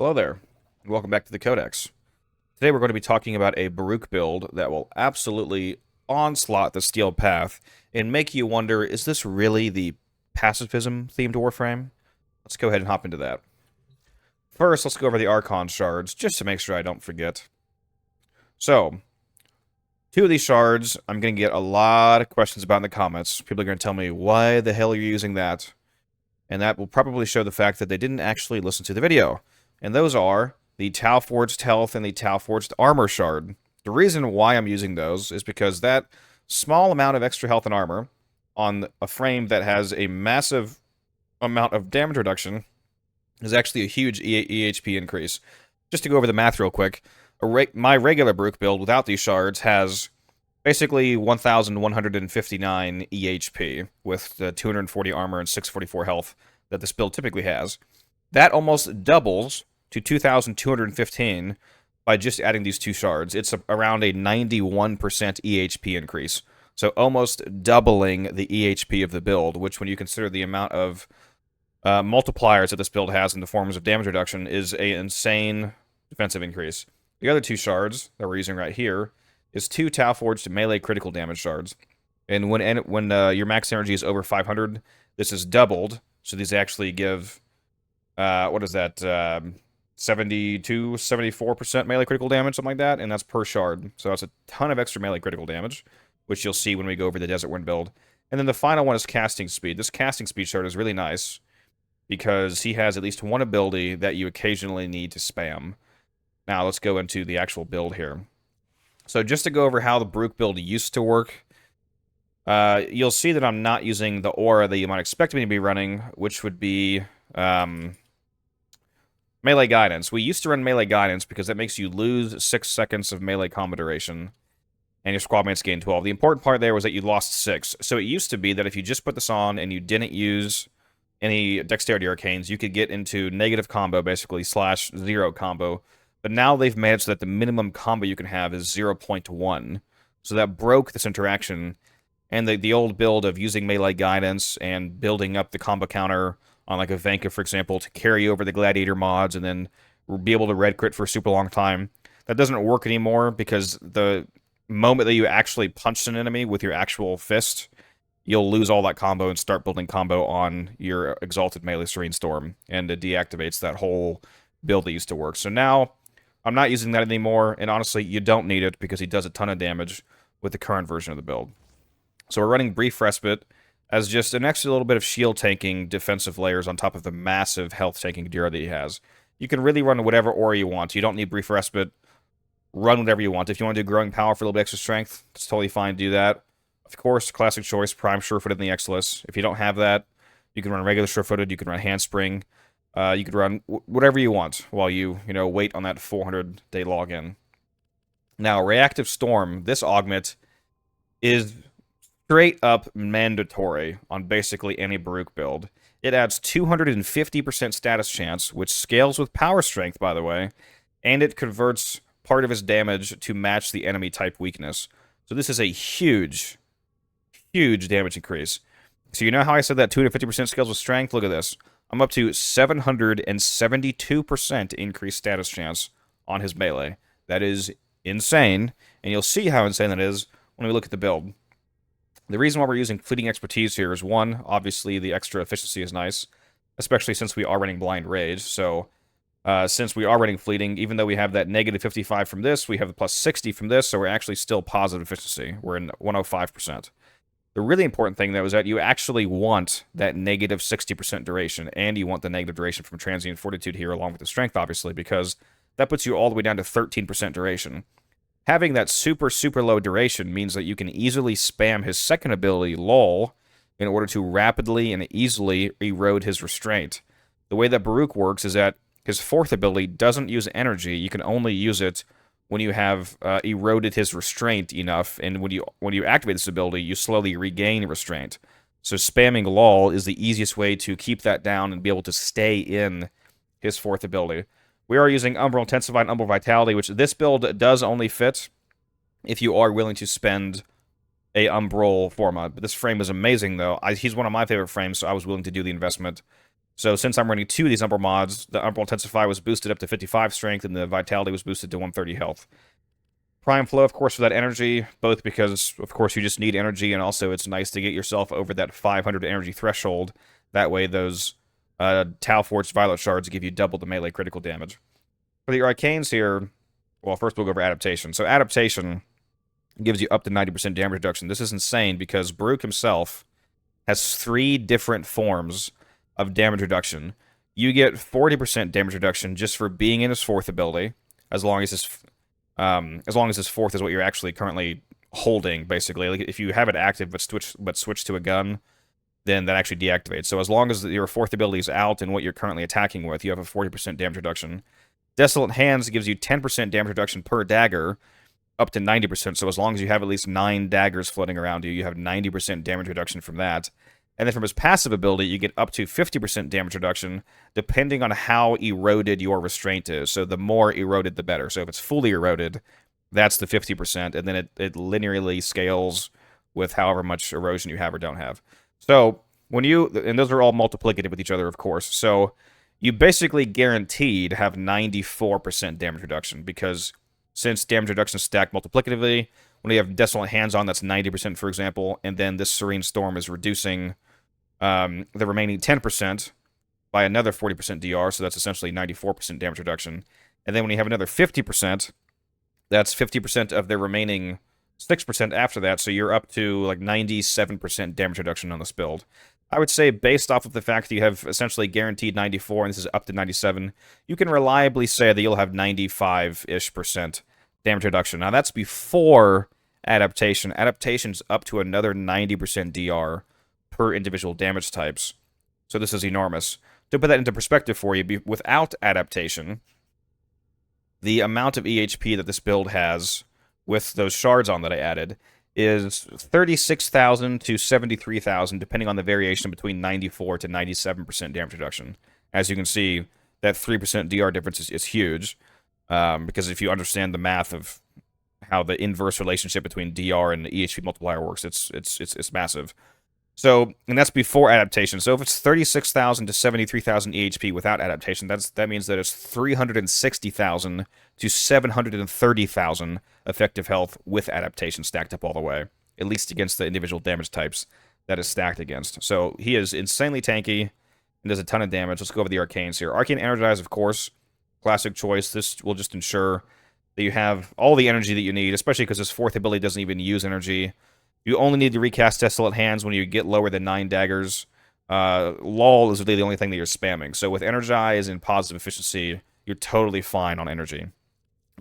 Hello there, and welcome back to the Codex. Today we're going to be talking about a Baruuk build that will absolutely onslaught the Steel Path and make you wonder, is this really the pacifism-themed Warframe? Let's go ahead and hop into that. First, let's go over the Archon Shards, just to make sure I don't forget. So, two of these shards, I'm going to get a lot of questions about in the comments. People are going to tell me, why the hell are you using that? And that will probably show the fact that they didn't actually listen to the video. And those are the Tau Forged Health and the Tau Forged Armor Shard. The reason why I'm using those is because that small amount of extra health and armor on a frame that has a massive amount of damage reduction is actually a huge EHP increase. Just to go over the math real quick, my regular Baruuk build without these shards has basically 1,159 EHP with the 240 armor and 644 health that this build typically has. That almost doubles to 2,215 by just adding these two shards. It's around a 91% EHP increase. So almost doubling the EHP of the build, which when you consider the amount of multipliers that this build has in the forms of damage reduction is an insane defensive increase. The other two shards that we're using right here is two Tau Forged melee critical damage shards. And when your max energy is over 500, this is doubled. So these actually give, what is that, 72, 74% melee critical damage, something like that, and that's per shard. So that's a ton of extra melee critical damage, which you'll see when we go over the Desert Wind build. And then the final one is casting speed. This casting speed shard is really nice because he has at least one ability that you occasionally need to spam. Now let's go into the actual build here. So just to go over how the Baruuk build used to work, you'll see that I'm not using the aura that you might expect me to be running, which would be melee guidance. We used to run melee guidance because that makes you lose 6 seconds of melee combo duration, and your squad mates gain 12. The important part there was that you lost 6. So it used to be that if you just put this on and you didn't use any dexterity arcanes, you could get into negative combo, basically, /0 combo. But now they've made it so that the minimum combo you can have is 0.1. So that broke this interaction. And the old build of using melee guidance and building up the combo counter on like a Vanka, for example, to carry over the Gladiator mods and then be able to red crit for a super long time, that doesn't work anymore because the moment that you actually punch an enemy with your actual fist, you'll lose all that combo and start building combo on your Exalted Melee Serene Storm, and it deactivates that whole build that used to work. So now, I'm not using that anymore, and honestly, you don't need it because he does a ton of damage with the current version of the build. So we're running Brief Respite as just an extra little bit of shield tanking defensive layers on top of the massive health tanking Dura that he has. You can really run whatever aura you want. You don't need Brief Respite. Run whatever you want. If you want to do Growing Power for a little bit extra strength, it's totally fine to do that. Of course, classic choice, Prime Surefooted in the X-List. If you don't have that, you can run regular Surefooted, you can run Handspring. You could run whatever you want while you wait on that 400-day login. Now, Reactive Storm, this augment is straight up mandatory on basically any Baruuk build. It adds 250% status chance, which scales with power strength, by the way, and it converts part of his damage to match the enemy type weakness. So this is a huge, huge damage increase. So you know how I said that 250% scales with strength? Look at this. I'm up to 772% increased status chance on his melee. That is insane, and you'll see how insane that is when we look at the build. The reason why we're using Fleeting Expertise here is, one, obviously the extra efficiency is nice, especially since we are running Blind Rage. So, since we are running Fleeting, even though we have that negative 55 from this, we have the plus 60 from this, so we're actually still positive efficiency. We're in 105%. The really important thing, though, is that you actually want that negative 60% duration, and you want the negative duration from Transient Fortitude here, along with the Strength, obviously, because that puts you all the way down to 13% duration. Having that super, super low duration means that you can easily spam his second ability, Lull, in order to rapidly and easily erode his Restraint. The way that Baruuk works is that his fourth ability doesn't use energy. You can only use it when you have eroded his Restraint enough, and when you activate this ability, you slowly regain Restraint. So spamming Lull is the easiest way to keep that down and be able to stay in his fourth ability. We are using Umbral Intensified and Umbral Vitality, which this build does only fit if you are willing to spend a Umbral format. But this frame is amazing, though. He's one of my favorite frames, so I was willing to do the investment. So since I'm running 2 of these Umbral mods, the Umbral Intensify was boosted up to 55 strength, and the Vitality was boosted to 130 health. Prime Flow, of course, for that energy, both because, of course, you just need energy, and also it's nice to get yourself over that 500 energy threshold. That way, those Tau Forged Violet Shards give you double the melee critical damage. For the Arcanes here, well, first we'll go over Adaptation. So Adaptation gives you up to 90% damage reduction. This is insane because Baruuk himself has 3 different forms of damage reduction. You get 40% damage reduction just for being in his 4th ability, as long as his 4th is what you're actually currently holding, basically. Like if you have it active but switch to a gun, then that actually deactivates. So as long as your 4th ability is out and what you're currently attacking with, you have a 40% damage reduction. Desolate Hands gives you 10% damage reduction per dagger, up to 90%. So as long as you have at least 9 daggers floating around you, you have 90% damage reduction from that. And then from his passive ability, you get up to 50% damage reduction, depending on how eroded your restraint is. So the more eroded, the better. So if it's fully eroded, that's the 50%, and then it linearly scales with however much erosion you have or don't have. So when and those are all multiplicative with each other, of course. So you basically guaranteed have 94% damage reduction, because since damage reduction is stacked multiplicatively, when you have Desolate Hands on, that's 90%, for example, and then this Serene Storm is reducing the remaining 10% by another 40% DR, so that's essentially 94% damage reduction. And then when you have another 50%, that's 50% of the remaining 6% after that, so you're up to like 97% damage reduction on this build. I would say, based off of the fact that you have essentially guaranteed 94, and this is up to 97, you can reliably say that you'll have 95-ish% damage reduction. Now, that's before Adaptation. Adaptation's up to another 90% DR per individual damage types. So this is enormous. To put that into perspective for you, without Adaptation, the amount of EHP that this build has with those shards on that I added is 36,000 to 73,000, depending on the variation between 94 to 97% damage reduction. As you can see, that 3% DR difference is huge, because if you understand the math of how the inverse relationship between DR and the EHP multiplier works, it's massive. So, and that's before Adaptation. So if it's 36,000 to 73,000 EHP without Adaptation, that means that it's 360,000 to 730,000 effective health with Adaptation stacked up all the way, at least against the individual damage types that is stacked against. So he is insanely tanky and does a ton of damage. Let's go over the Arcanes here. Arcane Energize, of course, classic choice. This will just ensure that you have all the energy that you need, especially because his 4th ability doesn't even use energy. You only need to recast Desolate Hands when you get lower than 9 daggers. LOL is really the only thing that you're spamming. So with Energize and Positive Efficiency, you're totally fine on energy.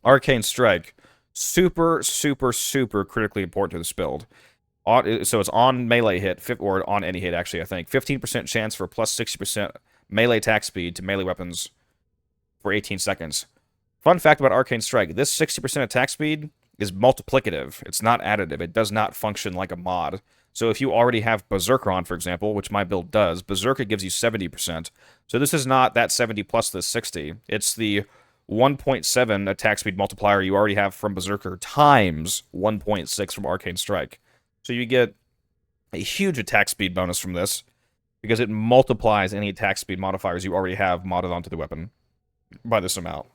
Arcane Strike, super, super, super critically important to this build. So it's on melee hit, or on any hit, actually, I think. 15% chance for plus 60% melee attack speed to melee weapons for 18 seconds. Fun fact about Arcane Strike, this 60% attack speed is multiplicative. It's not additive. It does not function like a mod. So if you already have Berserker on, for example, which my build does, Berserker gives you 70%. So this is not that 70 plus the 60. It's the 1.7 attack speed multiplier you already have from Berserker times 1.6 from Arcane Strike. So you get a huge attack speed bonus from this, because it multiplies any attack speed modifiers you already have modded onto the weapon by this amount.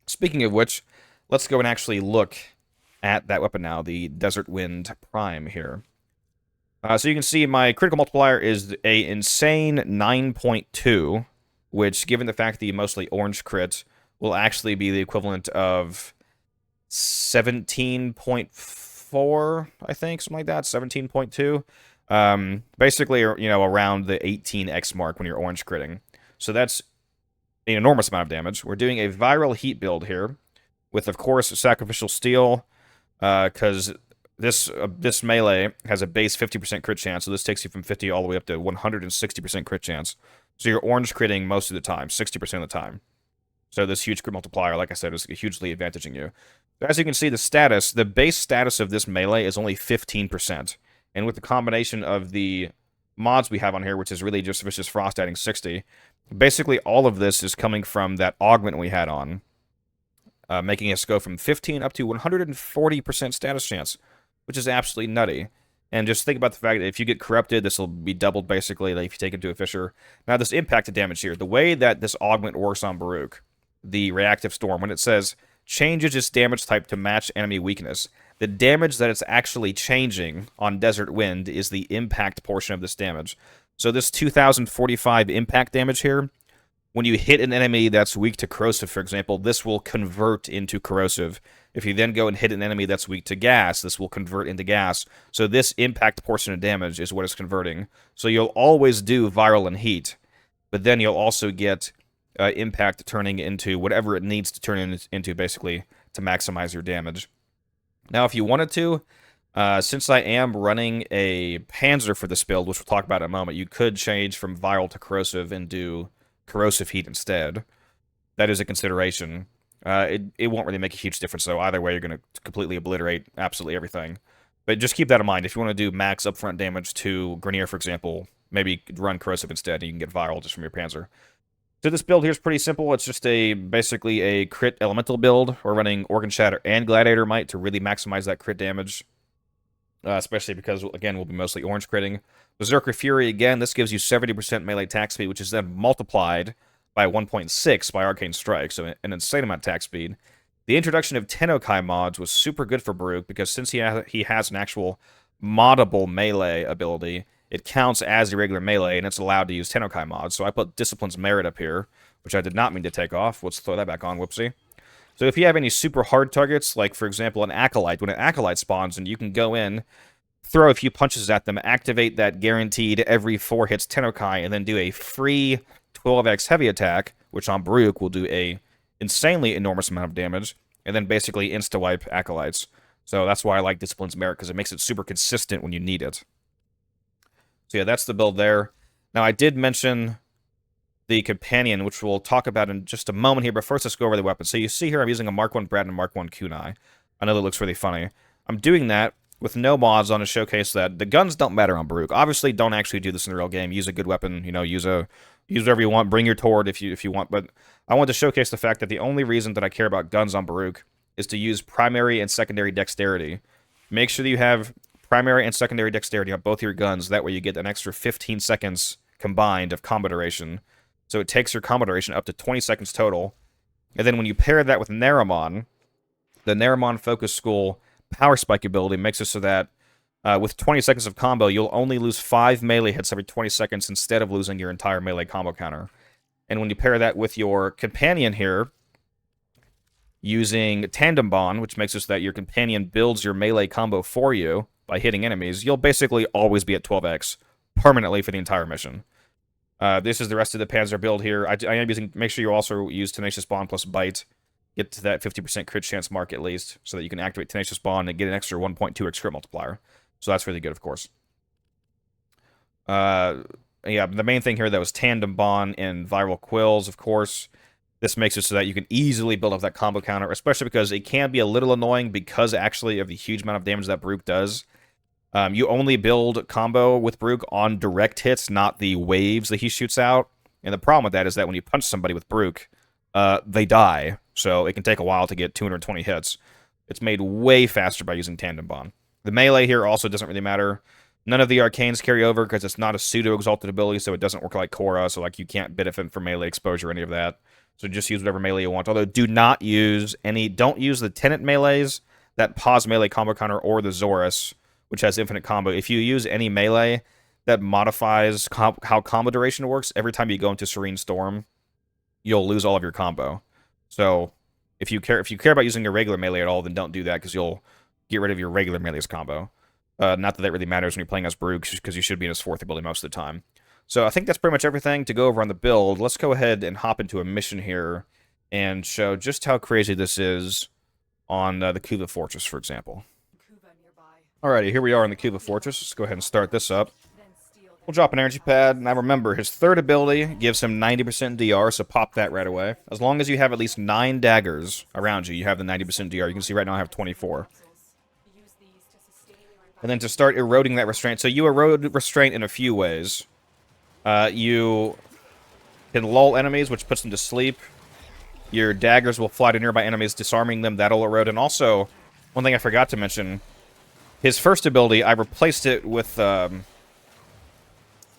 Speaking of which, let's go and actually look at that weapon now, the Desert Wind Prime here. So you can see my critical multiplier is a insane 9.2, which, given the fact that you mostly orange crit, will actually be the equivalent of 17.4, I think, something like that, 17.2. Basically, you know, around the 18x mark when you're orange critting. So that's an enormous amount of damage. We're doing a viral heat build here, with, of course, Sacrificial Steel, because this melee has a base 50% crit chance, so this takes you from 50 all the way up to 160% crit chance. So you're orange critting most of the time, 60% of the time. So this huge crit multiplier, like I said, is hugely advantaging you. As you can see, the base status of this melee is only 15%. And with the combination of the mods we have on here, which is really just Vicious Frost adding 60, basically all of this is coming from that augment we had on, making us go from 15 up to 140% status chance, which is absolutely nutty. And just think about the fact that if you get corrupted, this will be doubled basically, like if you take it to a fissure. Now, this impacted damage here, the way that this augment works on Baruuk, the reactive storm, when it says changes its damage type to match enemy weakness, the damage that it's actually changing on Desert Wind is the impact portion of this damage. So this 2045 impact damage here, when you hit an enemy that's weak to corrosive, for example, this will convert into corrosive. If you then go and hit an enemy that's weak to gas, this will convert into gas. So this impact portion of damage is what it's converting. So you'll always do viral and heat, but then you'll also get impact turning into whatever it needs to turn into, basically, to maximize your damage. Now, if you wanted to, since I am running a Panzer for this build, which we'll talk about in a moment, you could change from viral to corrosive and do corrosive heat instead. That is a consideration. It won't really make a huge difference, though. Either way, you're going to completely obliterate absolutely everything. But just keep that in mind. If you want to do max upfront damage to Grenier, for example, maybe run corrosive instead, and you can get viral just from your Panzer. So this build here is pretty simple. It's just basically a crit elemental build. We're running Organ Shatter and Gladiator Might to really maximize that crit damage. Especially because, again, we'll be mostly orange critting. Berserker Fury, again, this gives you 70% melee attack speed, which is then multiplied by 1.6 by Arcane Strike, so an insane amount of attack speed. The introduction of TennoCreate mods was super good for Baruuk, because since he has an actual moddable melee ability, it counts as irregular melee, and it's allowed to use TennoCreate mods. So I put Discipline's Merit up here, which I did not mean to take off. Let's throw that back on, whoopsie. So if you have any super hard targets, like, for example, an Acolyte, when an Acolyte spawns, and you can go in, throw a few punches at them, activate that guaranteed every 4 hits TennoCreate, and then do a free 12x heavy attack, which on Baruuk will do a insanely enormous amount of damage, and then basically insta-wipe Acolytes. So that's why I like Discipline's Merit, because it makes it super consistent when you need it. So yeah, that's the build there. Now, I did mention the Companion, which we'll talk about in just a moment here, but first let's go over the weapons. So you see here I'm using a Mark 1 Brad and a Mark 1 Kunai. I know that looks really funny. I'm doing that with no mods on to showcase that the guns don't matter on Baruuk. Obviously, don't actually do this in the real game. Use a good weapon, you know, use whatever you want. Bring your Tord if you want, but I want to showcase the fact that the only reason that I care about guns on Baruuk is to use primary and secondary dexterity. Make sure that you have primary and secondary dexterity on both your guns. That way you get an extra 15 seconds combined of combo duration. So it takes your combo duration up to 20 seconds total. And then when you pair that with Naramon, the Naramon Focus School Power Spike ability makes it so that with 20 seconds of combo, you'll only lose 5 melee hits every 20 seconds instead of losing your entire melee combo counter. And when you pair that with your Companion here, using Tandem Bond, which makes it so that your Companion builds your melee combo for you by hitting enemies, you'll basically always be at 12x permanently for the entire mission. This is the rest of the Panzer build here. I am using. Make sure you also use Tenacious Bond plus Bite. Get to that 50% crit chance mark at least, so that you can activate Tenacious Bond and get an extra 1.2x crit multiplier. So that's really good, of course. Yeah, the main thing here, that was Tandem Bond and Viral Quills, of course. This makes it so that you can easily build up that combo counter, especially because it can be a little annoying because actually of the huge amount of damage that Baruuk does. You only build combo with Baruuk on direct hits, not the waves that he shoots out. And the problem with that is that when you punch somebody with Baruuk, they die. So it can take a while to get 220 hits. It's made way faster by using Tandem Bond. The melee here also doesn't really matter. None of the arcanes carry over because it's not a pseudo-exalted ability, so it doesn't work like Korra, so like you can't benefit from melee exposure or any of that. So just use whatever melee you want. Although don't use the Tenet melees, that pause melee combo counter, or the Zorus, which has infinite combo. If you use any melee that modifies how combo duration works, every time you go into Serene Storm, you'll lose all of your combo. So if you care about using your regular melee at all, then don't do that, because you'll get rid of your regular melee's combo. Not that really matters when you're playing as Baruuk, because you should be in his 4th ability most of the time. So I think that's pretty much everything to go over on the build. Let's go ahead and hop into a mission here and show just how crazy this is on the Kuva Fortress, for example. Alrighty, here we are in the Kuva Fortress. Let's go ahead and start this up. We'll drop an energy pad. Now remember, his 3rd ability gives him 90% DR, so pop that right away. As long as you have at least 9 daggers around you, you have the 90% DR. You can see right now I have 24. And then to start eroding that restraint. So you erode restraint in a few ways. You can lull enemies, which puts them to sleep. Your daggers will fly to nearby enemies, disarming them. That'll erode. And also, one thing I forgot to mention, His first ability, I replaced it with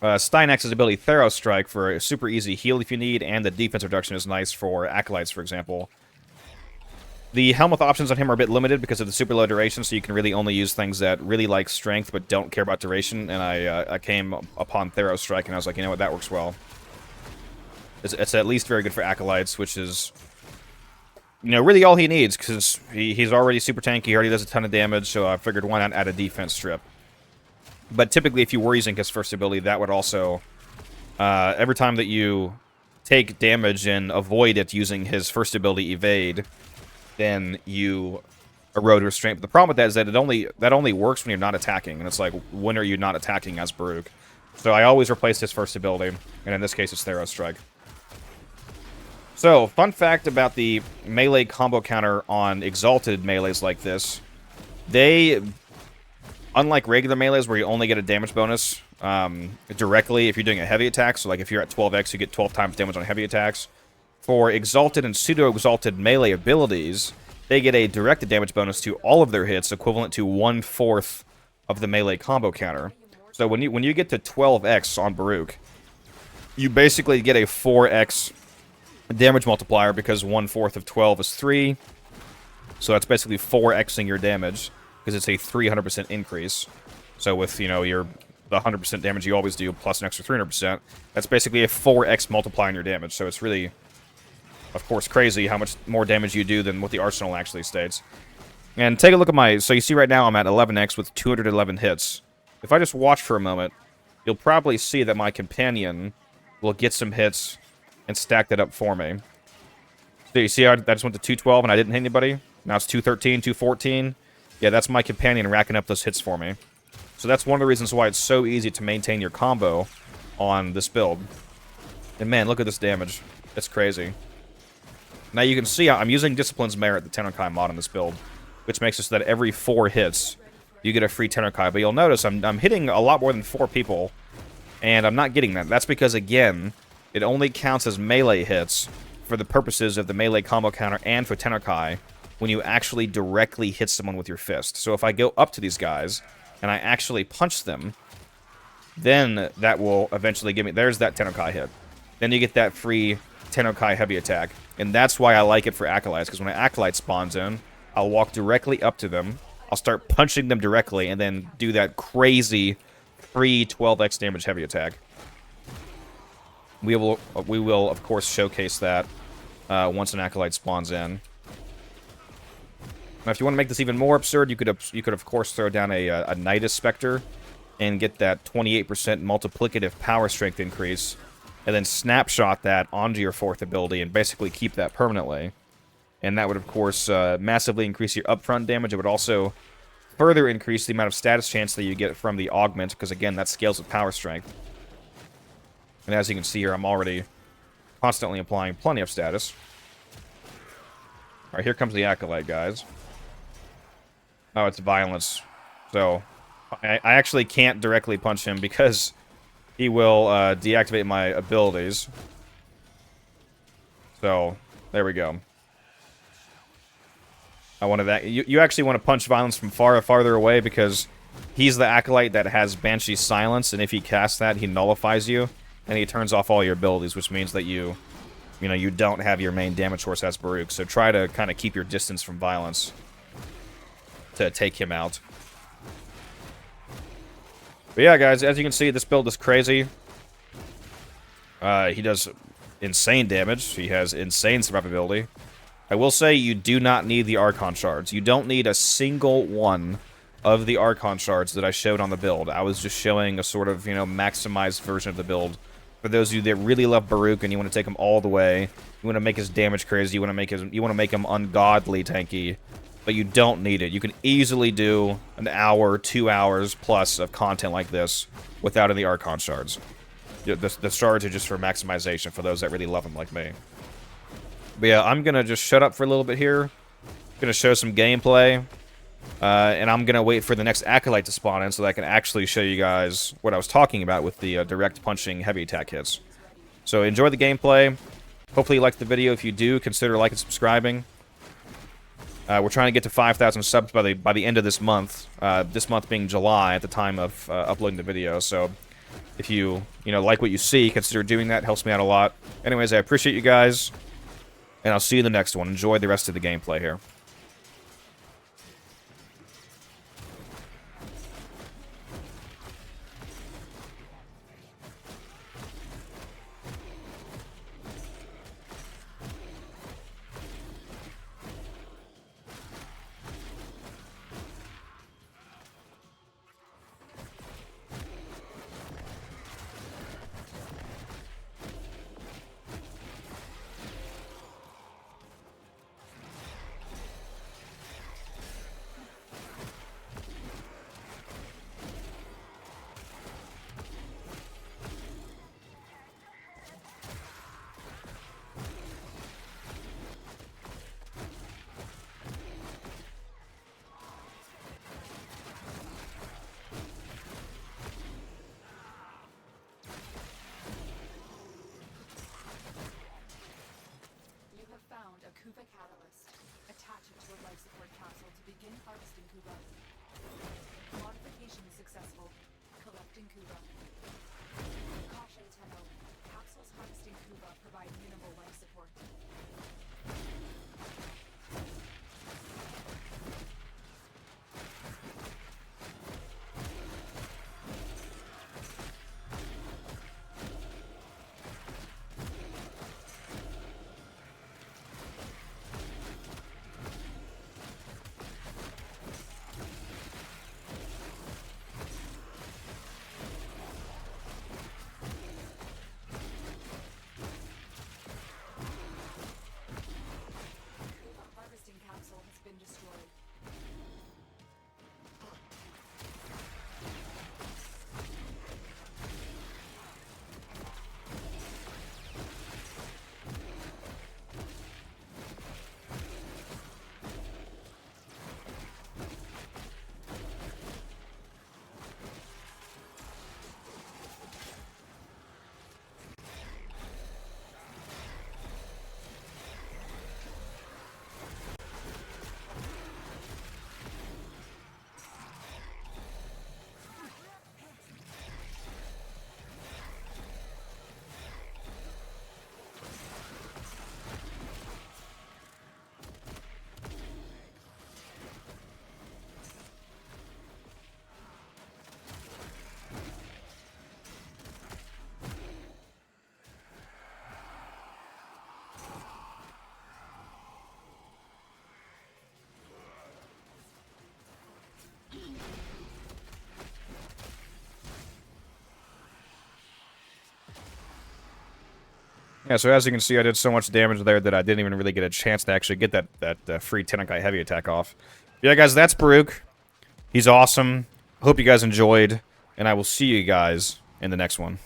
Steinex's ability, Thero Strike, for a super easy heal if you need, and the defense reduction is nice for Acolytes, for example. The Helminth options on him are a bit limited because of the super low duration, so you can really only use things that really like strength but don't care about duration, and I came upon Thero Strike, and I was like, you know what, that works well. It's at least very good for Acolytes, which is, you know, really all he needs, because he's already super tanky, he already does a ton of damage, so I figured why not add a defense strip. But typically, if you were using his first ability, that would also... every time that you take damage and avoid it using his first ability, Evade, then you erode restraint. But the problem with that is that that only works when you're not attacking. And it's like, when are you not attacking as Baruuk? So I always replace his first ability. And in this case, it's Thero Strike. So, fun fact about the melee combo counter on exalted melees like this. They... Unlike regular melees where you only get a damage bonus directly if you're doing a heavy attack, so like if you're at 12x, you get 12 times damage on heavy attacks. For exalted and pseudo-exalted melee abilities, they get a directed damage bonus to all of their hits, equivalent to 1/4 of the melee combo counter. So when you get to 12x on Baruuk, you basically get a 4x damage multiplier because 1/4 of 12 is 3. So that's basically 4xing your damage, because it's a 300% increase. So with, you know, the 100% damage you always do, plus an extra 300%, that's basically a 4x multiplier in your damage. So it's really, of course, crazy how much more damage you do than what the arsenal actually states. And take a look at my... So you see right now I'm at 11x with 211 hits. If I just watch for a moment, you'll probably see that my companion will get some hits and stack that up for me. So you see I just went to 212 and I didn't hit anybody? Now it's 213, 214... Yeah, that's my companion racking up those hits for me. So that's one of the reasons why it's so easy to maintain your combo on this build. And man, look at this damage. It's crazy. Now you can see I'm using Discipline's Merit, the TennoCreate mod on this build, which makes it so that every 4 hits, you get a free TennoCreate. But you'll notice I'm hitting a lot more than 4 people, and I'm not getting that. That's because, again, it only counts as melee hits for the purposes of the melee combo counter and for TennoCreate, when you actually directly hit someone with your fist. So if I go up to these guys, and I actually punch them, then that will eventually give me... There's that TennoCreate hit. Then you get that free TennoCreate heavy attack. And that's why I like it for Acolytes, because when an Acolyte spawns in, I'll walk directly up to them, I'll start punching them directly, and then do that crazy free 12x damage heavy attack. We will, of course, showcase that once an Acolyte spawns in. Now, if you want to make this even more absurd, you could of course throw down a Nidus Spectre and get that 28% multiplicative power strength increase, and then snapshot that onto your 4th ability and basically keep that permanently. And that would, of course, massively increase your upfront damage. It would also further increase the amount of status chance that you get from the augment, because again, that scales with power strength. And as you can see here, I'm already constantly applying plenty of status. Alright, here comes the Acolyte, guys. Oh, it's violence. So, I actually can't directly punch him because he will deactivate my abilities. So, there we go. I wanted that. You actually want to punch violence from farther away because he's the Acolyte that has Banshee Silence, and if he casts that, he nullifies you, and he turns off all your abilities, which means that you don't have your main damage source as Baruuk. So try to kind of keep your distance from violence to take him out. But yeah, guys, as you can see, this build is crazy. He does insane damage. He has insane survivability. I will say you do not need the Archon Shards. You don't need a single one of the Archon Shards that I showed on the build. I was just showing a sort of, maximized version of the build. For those of you that really love Baruuk and you want to take him all the way, you want to make his damage crazy, you want to make him ungodly tanky, but you don't need it. You can easily do an hour, 2 hours plus of content like this without any Archon Shards. The shards are just for maximization for those that really love them like me. But yeah, I'm going to just shut up for a little bit here. I'm going to show some gameplay. And I'm going to wait for the next Acolyte to spawn in so that I can actually show you guys what I was talking about with the direct punching heavy attack hits. So enjoy the gameplay. Hopefully you liked the video. If you do, consider liking and subscribing. We're trying to get to 5,000 subs by the end of this month. This month being July at the time of uploading the video. So if you like what you see, consider doing that. It helps me out a lot. Anyways, I appreciate you guys, and I'll see you in the next one. Enjoy the rest of the gameplay here. Kuva catalyst. Attach it to a life support capsule to begin harvesting Kuva. Modification successful. Collecting Kuva. Caution, Tenno. Capsules harvesting Kuva provide minimal life support. Yeah, so as you can see, I did so much damage there that I didn't even really get a chance to actually get that free TennoCreate heavy attack off. Yeah, guys, that's Baruuk. He's awesome. Hope you guys enjoyed, and I will see you guys in the next one.